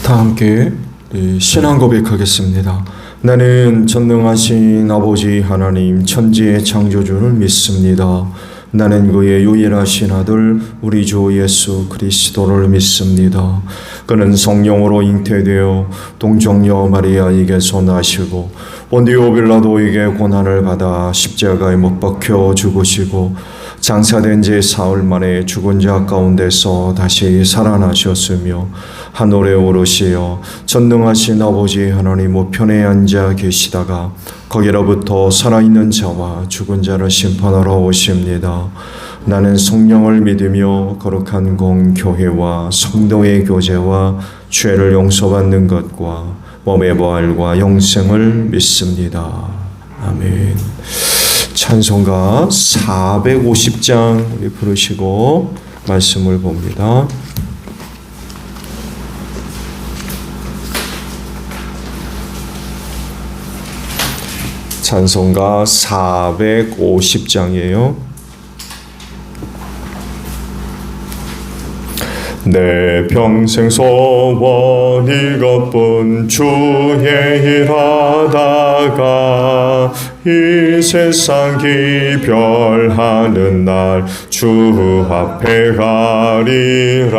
다 함께 신앙 고백하겠습니다. 나는 전능하신 아버지 하나님 천지의 창조주를 믿습니다. 나는 그의 유일하신 아들 우리 주 예수 그리스도를 믿습니다. 그는 성령으로 잉태되어 동정녀 마리아에게서 나시고 본디오 빌라도에게 고난을 받아 십자가에 못 박혀 죽으시고 장사된 지 사흘 만에 죽은 자 가운데서 다시 살아나셨으며 하늘에 오르시어 전능하신 아버지 하나님 우편에 앉아 계시다가 거기로부터 살아있는 자와 죽은 자를 심판하러 오십니다. 나는 성령을 믿으며 거룩한 공교회와 성도의 교제와 죄를 용서받는 것과 몸의 부활과 영생을 믿습니다. 아멘. 찬송가 450장 우리 부르시고 말씀을 봅니다. 찬송가 450장이에요. 내 평생 소원 이것뿐 주의 일하다가 이 세상 기별하는 날 주 앞에 가리라.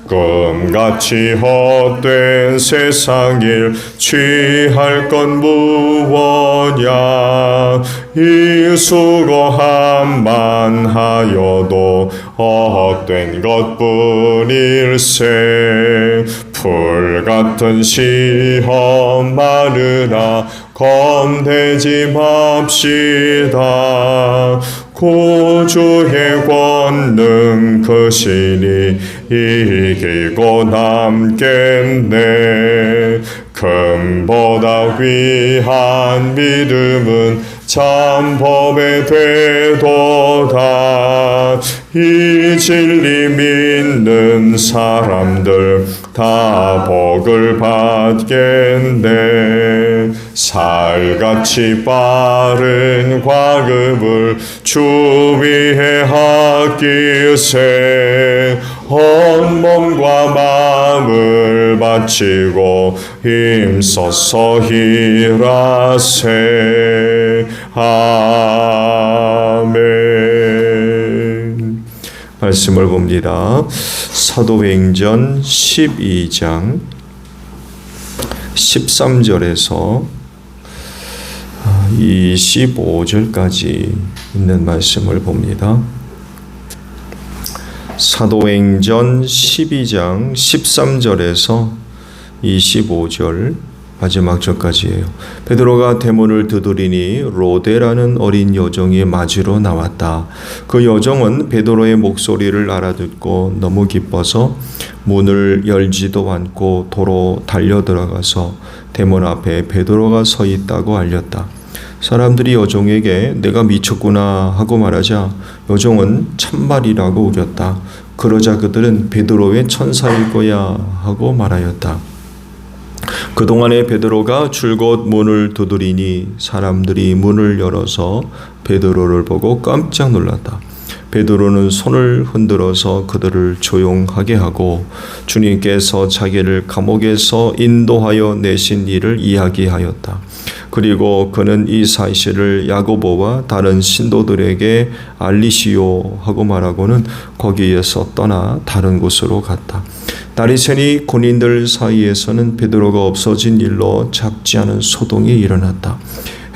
금같이 헛된 세상 일 취할 건 무엇냐. 이 수고함만 하여도 헛된 것뿐일세. 불같은 시험 많으나 겁내지 맙시다. 구주의 권능 크시니 이기고 남겠네. 금보다 귀한 믿음은 참 법에 되도다. 이 진리 믿는 사람들 다 복을 받겠네. 살같이 빠른 과급을 주 위에 아끼세. 온 몸과 마음을 바치고 힘써서 일하세. 아멘. 말씀을 봅니다. 사도행전 12장 13절에서 25절까지 있는 말씀을 봅니다. 사도행전 12장 13절에서 25절 마지막 절까지예요. 베드로가 대문을 두드리니 로데라는 어린 여종이 맞으러 나왔다. 그 여종은 베드로의 목소리를 알아듣고 너무 기뻐서 문을 열지도 않고 도로 달려 들어가서 대문 앞에 베드로가 서 있다고 알렸다. 사람들이 여종에게 내가 미쳤구나 하고 말하자 여종은 참말이라고 우겼다. 그러자 그들은 베드로의 천사일 거야 하고 말하였다. 그동안에 베드로가 줄곧 문을 두드리니 사람들이 문을 열어서 베드로를 보고 깜짝 놀랐다. 베드로는 손을 흔들어서 그들을 조용하게 하고 주님께서 자기를 감옥에서 인도하여 내신 일을 이야기하였다. 그리고 그는 이 사실을 야고보와 다른 신도들에게 알리시오 하고 말하고는 거기에서 떠나 다른 곳으로 갔다. 날이 새니 군인들 사이에서는 베드로가 없어진 일로 작지 않은 소동이 일어났다.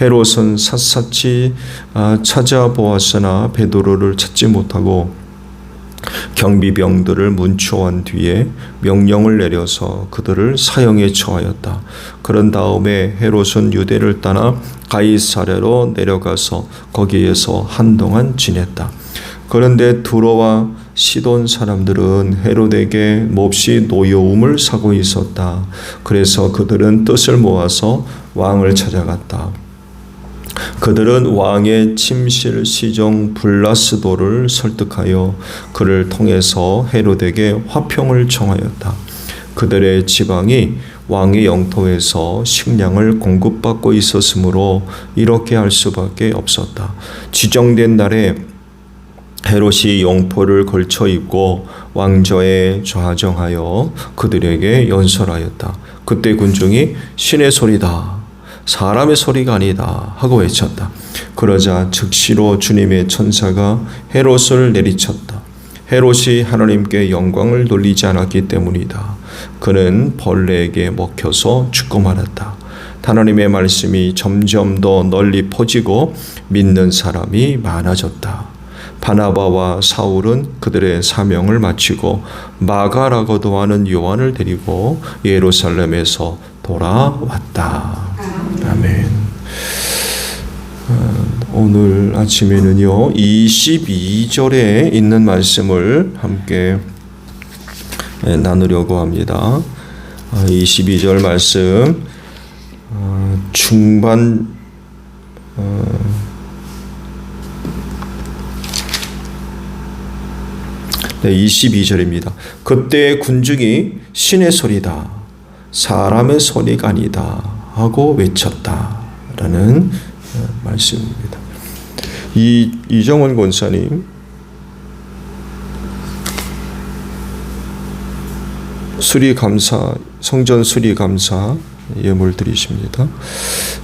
헤롯은 샅샅이 찾아보았으나 베드로를 찾지 못하고 경비병들을 문초한 뒤에 명령을 내려서 그들을 사형에 처하였다. 그런 다음에 헤롯은 유대를 떠나 가이사랴로 내려가서 거기에서 한동안 지냈다. 그런데 두로와 시돈 사람들은 헤롯에게 몹시 노여움을 사고 있었다. 그래서 그들은 뜻을 모아서 왕을 찾아갔다. 그들은 왕의 침실 시종 블라스도를 설득하여 그를 통해서 헤롯에게 화평을 청하였다. 그들의 지방이 왕의 영토에서 식량을 공급받고 있었으므로 이렇게 할 수밖에 없었다. 지정된 날에 헤롯이 용포를 걸쳐 입고 왕좌에 좌정하여 그들에게 연설하였다. 그때 군중이 신의 소리다, 사람의 소리가 아니다 하고 외쳤다. 그러자 즉시로 주님의 천사가 헤롯을 내리쳤다. 헤롯이 하나님께 영광을 돌리지 않았기 때문이다. 그는 벌레에게 먹혀서 죽고 말았다. 하나님의 말씀이 점점 더 널리 퍼지고 믿는 사람이 많아졌다. 바나바와 사울은 그들의 사명을 마치고 마가라고도 하는 요한을 데리고 예루살렘에서 돌아왔다. 아멘. 오늘 아침에는요 22절에 있는 말씀을 함께 나누려고 합니다. 22절 말씀 중반 네, 22절입니다. 그때 군중이 신의 소리다, 사람의 소리가 아니다 하고 외쳤다라는 말씀입니다. 이정원 권사님 수리감사, 성전 수리감사 예물 드리십니다.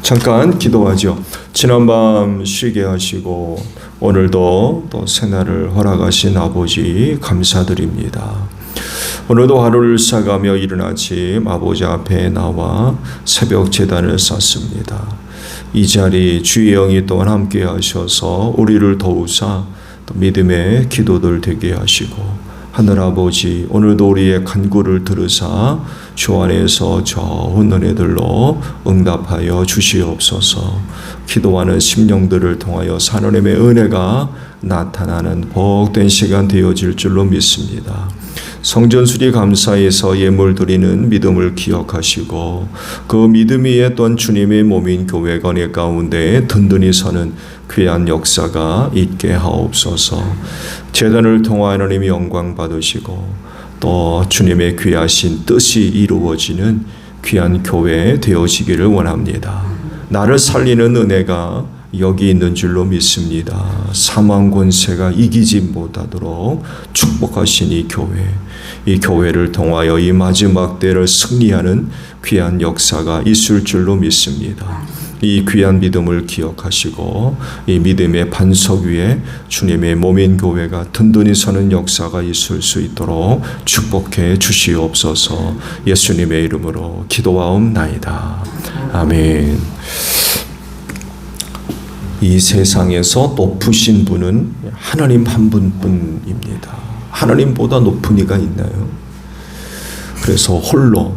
잠깐 기도하죠. 지난밤 쉬게 하시고 오늘도 또 새날을 허락하신 아버지 감사드립니다. 오늘도 하루를 쌓아가며 이른 아침 아버지 앞에 나와 새벽 제단을 쌓습니다. 이 자리 주의 영이 또한 함께 하셔서 우리를 도우사 또 믿음의 기도들 되게 하시고 하늘아버지 오늘도 우리의 간구를 들으사 주 안에서 좋은 은혜들로 응답하여 주시옵소서. 기도하는 심령들을 통하여 하나님의 은혜가 나타나는 복된 시간 되어질 줄로 믿습니다. 성전 수리 감사에서 예물 드리는 믿음을 기억하시고 그 믿음 위에 또 주님의 몸인 교회 건의 가운데 든든히 서는 귀한 역사가 있게 하옵소서. 제단을 통하 하나님이 영광 받으시고 또 주님의 귀하신 뜻이 이루어지는 귀한 교회 되어지기를 원합니다. 나를 살리는 은혜가 여기 있는 줄로 믿습니다. 사망 권세가 이기지 못하도록 축복하신 이 교회를 통하여 이 마지막 때를 승리하는 귀한 역사가 있을 줄로 믿습니다. 이 귀한 믿음을 기억하시고 이 믿음의 반석 위에 주님의 몸인 교회가 든든히 서는 역사가 있을 수 있도록 축복해 주시옵소서. 예수님의 이름으로 기도하옵나이다. 아멘. 이 세상에서 높으신 분은 하나님 한 분뿐입니다. 하나님보다 높은 이가 있나요? 그래서 홀로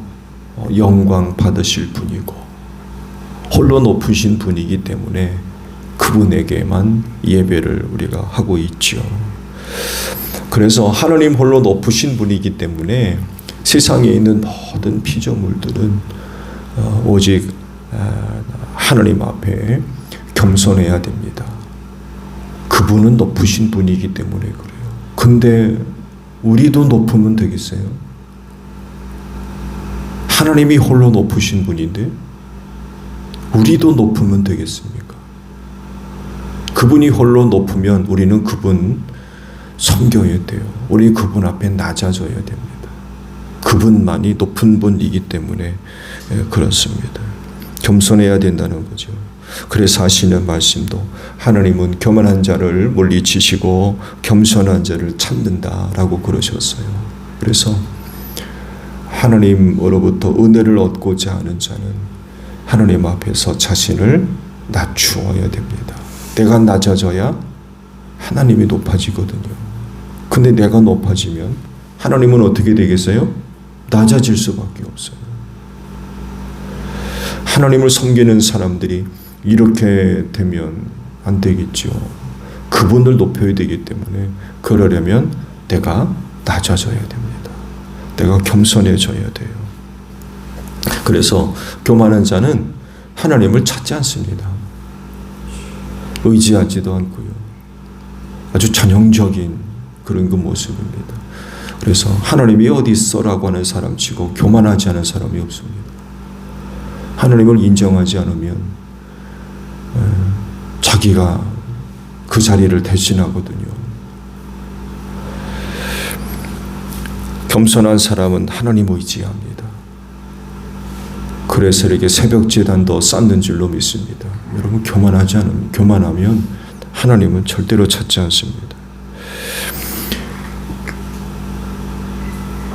영광 받으실 분이고 홀로 높으신 분이기 때문에 그분에게만 예배를 우리가 하고 있죠. 그래서 하나님 홀로 높으신 분이기 때문에 세상에 있는 모든 피조물들은 오직 하나님 앞에 겸손해야 됩니다. 그분은 높으신 분이기 때문에 그래요. 근데 우리도 높으면 되겠어요? 하나님이 홀로 높으신 분인데 우리도 높으면 되겠습니까? 그분이 홀로 높으면 우리는 그분 섬겨야 돼요. 우리 그분 앞에 낮아져야 됩니다. 그분만이 높은 분이기 때문에 그렇습니다. 겸손해야 된다는 거죠. 그래서 하시는 말씀도 하나님은 교만한 자를 물리치시고 겸손한 자를 찾는다라고 그러셨어요. 그래서 하나님으로부터 은혜를 얻고자 하는 자는 하나님 앞에서 자신을 낮추어야 됩니다. 내가 낮아져야 하나님이 높아지거든요. 근데 내가 높아지면 하나님은 어떻게 되겠어요? 낮아질 수밖에 없어요. 하나님을 섬기는 사람들이 이렇게 되면 안 되겠죠. 그분을 높여야 되기 때문에 그러려면 내가 낮아져야 됩니다. 내가 겸손해져야 돼요. 그래서 교만한 자는 하나님을 찾지 않습니다. 의지하지도 않고요. 아주 전형적인 그런 그 모습입니다. 그래서 하나님이 어디 있어라고 하는 사람치고 교만하지 않은 사람이 없습니다. 하나님을 인정하지 않으면 자기가 그 자리를 대신하거든요. 겸손한 사람은 하나님 의지합니다. 그래서 이렇게 새벽 제단도 쌓는 줄로 믿습니다. 여러분 교만하면 하나님은 절대로 찾지 않습니다.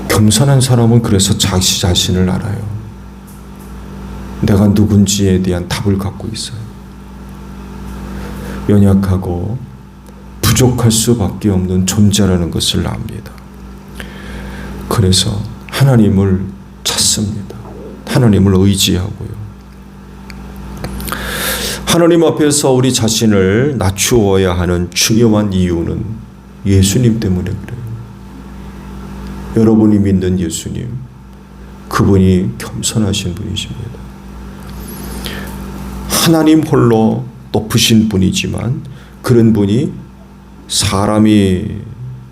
겸손한 사람은 그래서 자기 자신을 알아요. 내가 누군지에 대한 답을 갖고 있어요. 연약하고 부족할 수밖에 없는 존재라는 것을 압니다. 그래서 하나님을 찾습니다. 하나님을 의지하고요. 하나님 앞에서 우리 자신을 낮추어야 하는 중요한 이유는 예수님 때문에 그래요. 여러분이 믿는 예수님, 그분이 겸손하신 분이십니다. 하나님 홀로 높으신 분이지만 그런 분이 사람이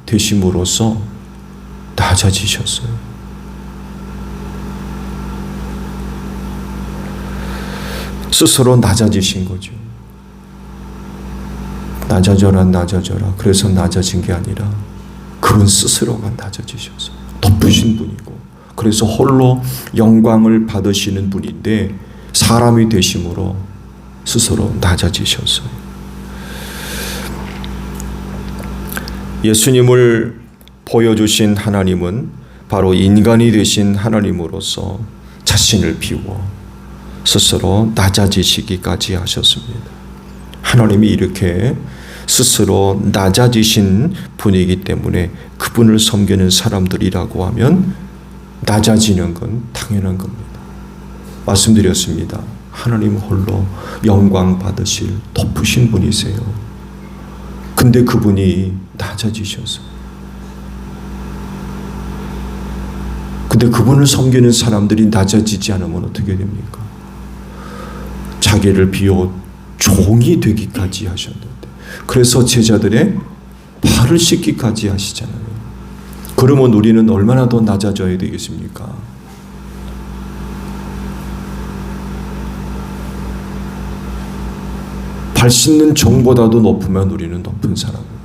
되심으로써 낮아지셨어요. 스스로 낮아지신 거죠. 낮아져라. 그래서 낮아진 게 아니라 그분 스스로가 낮아지셨어요. 높으신 분이고 그래서 홀로 영광을 받으시는 분인데 사람이 되심으로 스스로 낮아지셨어요. 예수님을 보여주신 하나님은 바로 인간이 되신 하나님으로서 자신을 비워 스스로 낮아지시기까지 하셨습니다. 하나님이 이렇게 스스로 낮아지신 분이기 때문에 그분을 섬기는 사람들이라고 하면 낮아지는 건 당연한 겁니다. 말씀드렸습니다. 하나님 홀로 영광 받으실 높으신 분이세요. 근데 그분이 낮아지셨어요. 근데 그분을 섬기는 사람들이 낮아지지 않으면 어떻게 됩니까? 자기를 비워 종이 되기까지 하셨는데, 그래서 제자들의 발을 씻기까지 하시잖아요. 그러면 우리는 얼마나 더 낮아져야 되겠습니까? 발 씻는 종보다도 높으면 우리는 높은 사람입니다.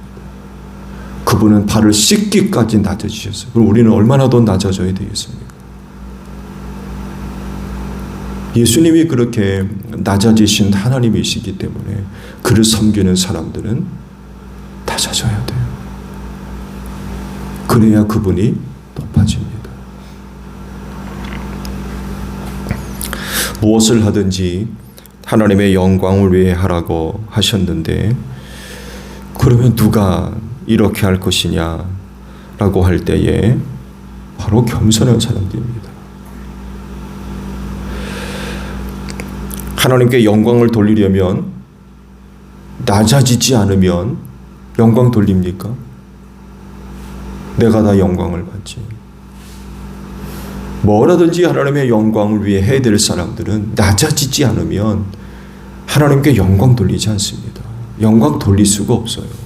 그분은 발을 씻기까지 낮아지셨어요. 그럼 우리는 얼마나 더 낮아져야 되겠습니까? 예수님이 그렇게 낮아지신 하나님이시기 때문에 그를 섬기는 사람들은 낮아져야 돼요. 그래야 그분이 높아집니다. 무엇을 하든지 하나님의 영광을 위해 하라고 하셨는데, 그러면 누가 이렇게 할 것이냐라고 할 때에 바로 겸손한 사람들입니다. 하나님께 영광을 돌리려면 낮아지지 않으면 영광 돌립니까? 내가 다 영광을 받지. 뭐라든지 하나님의 영광을 위해 해야 될 사람들은 낮아지지 않으면 하나님께 영광 돌리지 않습니다. 영광 돌릴 수가 없어요.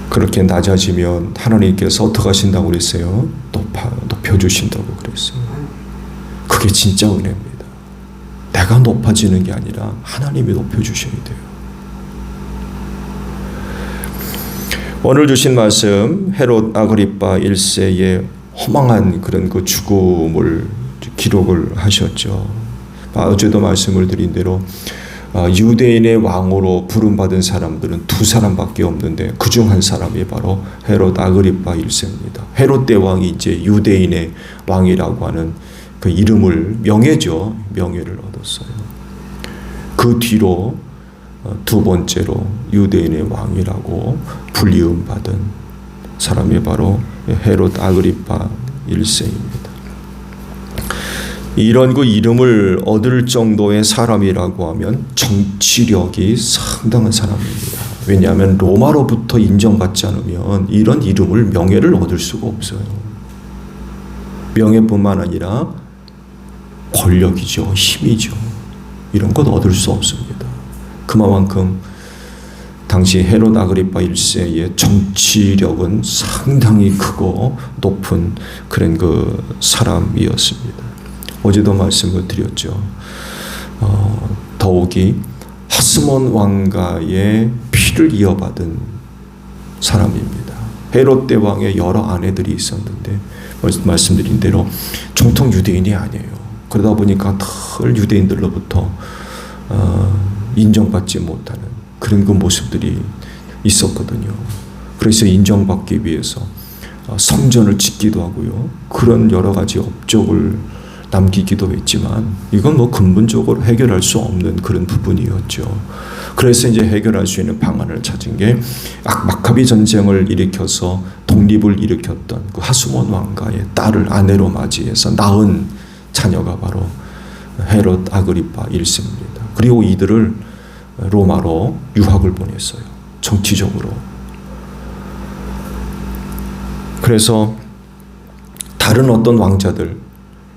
그렇게 낮아지면 하나님께서 어떻게 하신다고 그랬어요? 높여주신다고 그랬어요. 그게 진짜 은혜입니다. 내가 높아지는 게 아니라 하나님이 높여주셔야 돼요. 오늘 주신 말씀, 헤롯 아그리파 1세의 허망한 그런 그 죽음을 기록을 하셨죠. 어제도 말씀을 드린 대로 유대인의 왕으로 부름받은 사람들은 두 사람밖에 없는데 그중 한 사람이 바로 헤롯 아그리파 1세입니다. 헤롯 대왕이 이제 유대인의 왕이라고 하는 그 이름을, 명예죠. 명예를 얻었어요. 그 뒤로 두 번째로 유대인의 왕이라고 불리움 받은 사람이 바로 헤롯 아그리파 1세입니다. 이런 그 이름을 얻을 정도의 사람이라고 하면 정치력이 상당한 사람입니다. 왜냐하면 로마로부터 인정받지 않으면 이런 이름을, 명예를 얻을 수가 없어요. 명예뿐만 아니라 권력이죠, 힘이죠. 이런 것 얻을 수 없습니다. 그만큼 당시 헤롯 아그리파 1세의 정치력은 상당히 크고 높은 그런 그 사람이었습니다. 어제도 말씀을 드렸죠. 더욱이 하스몬 왕가의 피를 이어받은 사람입니다. 헤롯 대왕의 여러 아내들이 있었는데 말씀드린 대로 정통 유대인이 아니에요. 그러다 보니까 늘 유대인들로부터 인정받지 못하는 그런 그 모습들이 있었거든요. 그래서 인정받기 위해서 성전을 짓기도 하고요. 그런 여러 가지 업적을 남기기도 했지만 이건 뭐 근본적으로 해결할 수 없는 그런 부분이었죠. 그래서 이제 해결할 수 있는 방안을 찾은 게 마카비 전쟁을 일으켜서 독립을 일으켰던 그 하수몬 왕가의 딸을 아내로 맞이해서 낳은 자녀가 바로 헤롯 아그리파 1세입니다. 그리고 이들을 로마로 유학을 보냈어요. 정치적으로. 그래서 다른 어떤 왕자들,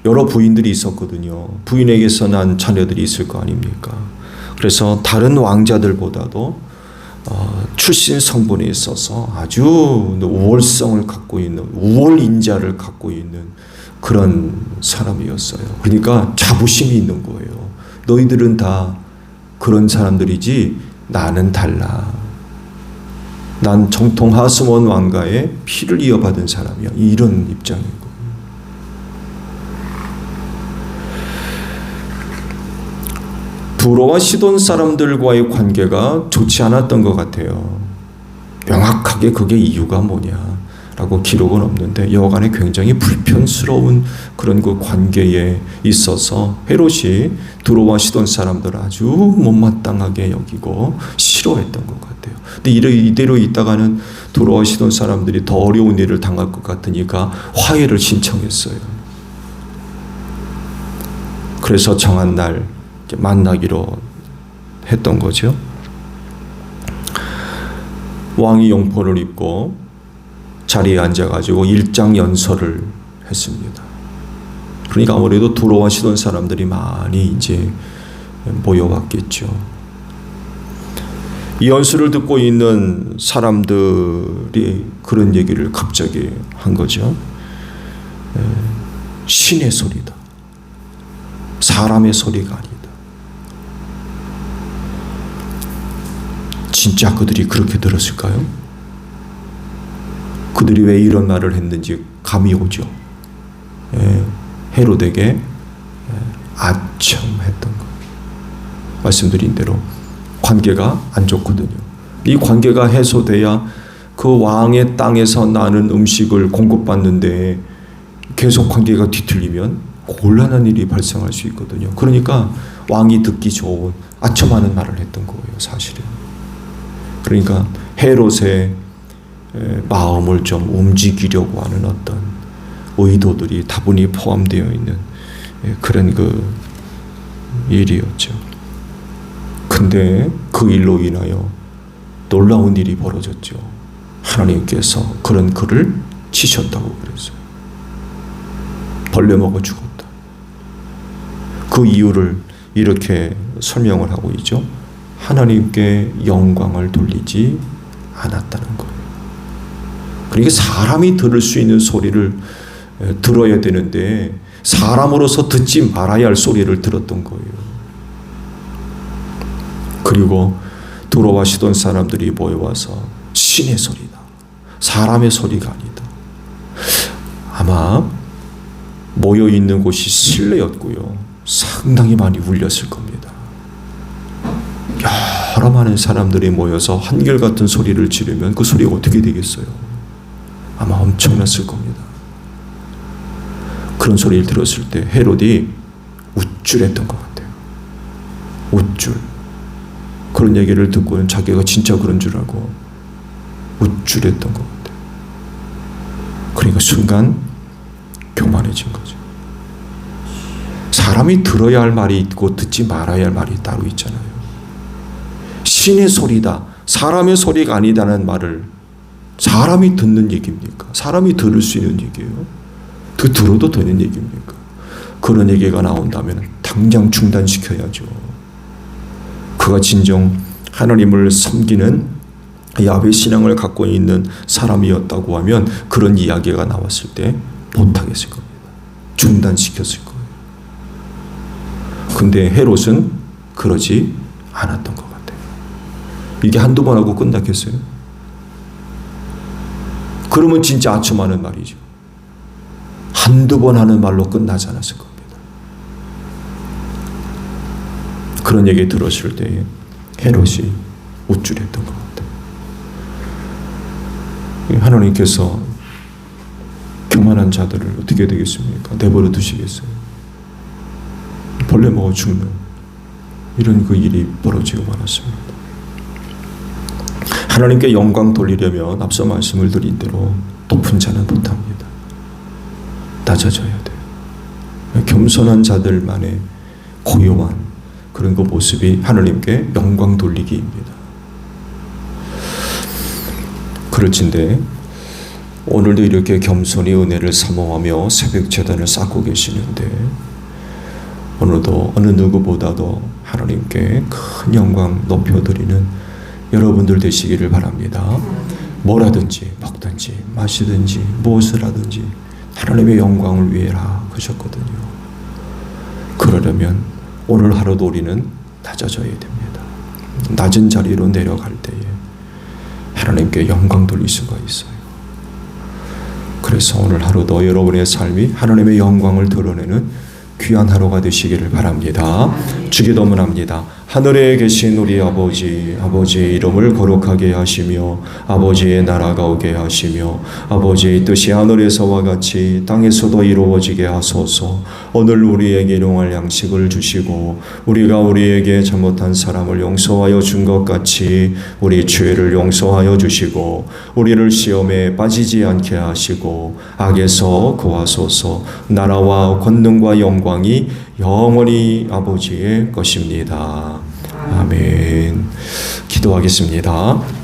여러 부인들이 있었거든요. 부인에게서 난 자녀들이 있을 거 아닙니까? 그래서 다른 왕자들보다도 출신 성분에 있어서 아주 우월성을 갖고 있는, 우월인자를 갖고 있는 그런 사람이었어요. 그러니까 자부심이 있는 거예요. 너희들은 다 그런 사람들이지 나는 달라. 난 정통 하스몬 왕가의 피를 이어받은 사람이야. 이런 입장인 거예요. 두로와 시돈 사람들과의 관계가 좋지 않았던 것 같아요. 명확하게 그게 이유가 뭐냐라고 기록은 없는데 여간에 굉장히 불편스러운 그런 그 관계에 있어서 헤롯이 두로와 시돈 사람들을 아주 못마땅하게 여기고 싫어했던 것 같아요. 근데 이대로 있다가는 두로와 시돈 사람들이 더 어려운 일을 당할 것 같으니까 화해를 신청했어요. 그래서 정한 날 만나기로 했던 거죠. 왕이 용포를 입고 자리에 앉아가지고 일장연설을 했습니다. 그러니까 아무래도 두로와 시돈 사람들이 많이 이제 모여왔겠죠. 이 연설을 듣고 있는 사람들이 그런 얘기를 갑자기 한 거죠. 신의 소리다. 사람의 소리가 아니다. 진짜 그들이 그렇게 들었을까요? 그들이 왜 이런 말을 했는지 감이 오죠. 헤롯에게 아첨했던 것. 말씀드린 대로 관계가 안 좋거든요. 이 관계가 해소돼야 그 왕의 땅에서 나는 음식을 공급받는데 계속 관계가 뒤틀리면 곤란한 일이 발생할 수 있거든요. 그러니까 왕이 듣기 좋은 아첨하는 말을 했던 거예요, 사실은. 그러니까 헤롯의 마음을 좀 움직이려고 하는 어떤 의도들이 다분히 포함되어 있는 그런 그 일이었죠. 근데 그 일로 인하여 놀라운 일이 벌어졌죠. 하나님께서 그런 그를 치셨다고 그랬어요. 벌레 먹어 죽었다. 그 이유를 이렇게 설명을 하고 있죠. 하나님께 영광을 돌리지 않았다는 거예요. 그러니까 사람이 들을 수 있는 소리를 들어야 되는데 사람으로서 듣지 말아야 할 소리를 들었던 거예요. 그리고 두로와 시돈 사람들이 모여와서 신의 소리다. 사람의 소리가 아니다. 아마 모여있는 곳이 실내였고요. 상당히 많이 울렸을 겁니다. 여러 많은 사람들이 모여서 한결같은 소리를 지르면 그 소리가 어떻게 되겠어요? 아마 엄청났을 겁니다. 그런 소리를 들었을 때 헤롯이 우쭐했던 것 같아요. 우쭐. 그런 얘기를 듣고는 자기가 진짜 그런 줄 알고 우쭐했던 것 같아요. 그러니까 순간 교만해진 거죠. 사람이 들어야 할 말이 있고 듣지 말아야 할 말이 따로 있잖아요. 신의 소리다. 사람의 소리가 아니다는 말을 사람이 듣는 얘기입니까? 사람이 들을 수 있는 얘기예요? 들어도 되는 얘기입니까? 그런 얘기가 나온다면 당장 중단시켜야죠. 그가 진정 하나님을 섬기는 야훼 신앙을 갖고 있는 사람이었다고 하면 그런 이야기가 나왔을 때 못하겠을 겁니다. 중단시켰을 거예요. 근데 헤롯은 그러지 않았던 것 같아요. 이게 한두 번 하고 끝났겠어요? 그러면 진짜 아첨하는 말이죠. 한두 번 하는 말로 끝나지 않았을 겁니다. 그런 얘기 들었을 때에 헤롯이 우쭐했던 것 같아요. 하나님께서 교만한 자들을 어떻게 되겠습니까? 내버려 두시겠어요? 벌레 먹어 죽는 이런 그 일이 벌어지고 말았습니다. 하나님께 영광 돌리려면 앞서 말씀을 드린 대로 높은 자는 못합니다. 낮아져야 돼요. 겸손한 자들만의 고요한 그런 그 모습이 하나님께 영광 돌리기입니다. 그럴진데 오늘도 이렇게 겸손히 은혜를 사모하며 새벽 제단을 쌓고 계시는데 오늘도 어느 누구보다도 하나님께 큰 영광 높여드리는 여러분들 되시기를 바랍니다. 뭐라든지 먹든지 마시든지 무엇을 하든지 하나님의 영광을 위해라 하셨거든요. 그러려면 오늘 하루도 우리는 낮아져야 됩니다. 낮은 자리로 내려갈 때에 하나님께 영광 돌릴 수가 있어요. 그래서 오늘 하루도 여러분의 삶이 하나님의 영광을 드러내는 귀한 하루가 되시기를 바랍니다. 주기도문합니다. 하늘에 계신 우리 아버지, 아버지의 이름을 거룩하게 하시며 아버지의 나라가 오게 하시며 아버지의 뜻이 하늘에서와 같이 땅에서도 이루어지게 하소서. 오늘 우리에게 일용할 양식을 주시고 우리가 우리에게 잘못한 사람을 용서하여 준 것 같이 우리 죄를 용서하여 주시고 우리를 시험에 빠지지 않게 하시고 악에서 구하소서. 나라와 권능과 영광이 영원히 아버지의 것입니다. 아멘. 기도하겠습니다.